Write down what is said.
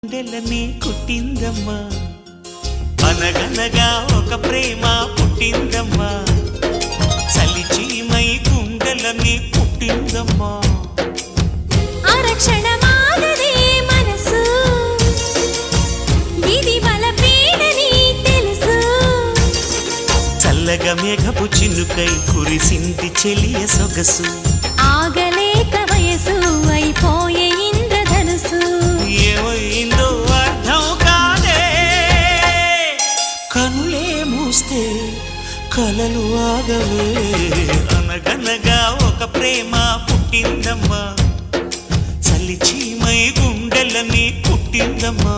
గుండెలని కుట్టిందమ్మా అనగనగా ఒక ప్రేమ పుట్టిందమ్మా చలిచీమై గుండెలని పుట్టిందమ్మా ఆరక్షణమాగదే మనసు ఇది బలపీడని తెలుసు చల్లగా మేఘపు చినుకై కురిసింది చెలియ సొగసు ఆగలేక వయసు అయిపోయే ఇంద్రధనుసు ఏమైందో అర్థం కాదే కనులే మూస్తే కలలు ఆగవే అనగనగా ఒక ప్రేమ పుట్టిందమ్మా చలిచీమై గుండెలని పుట్టిందమ్మా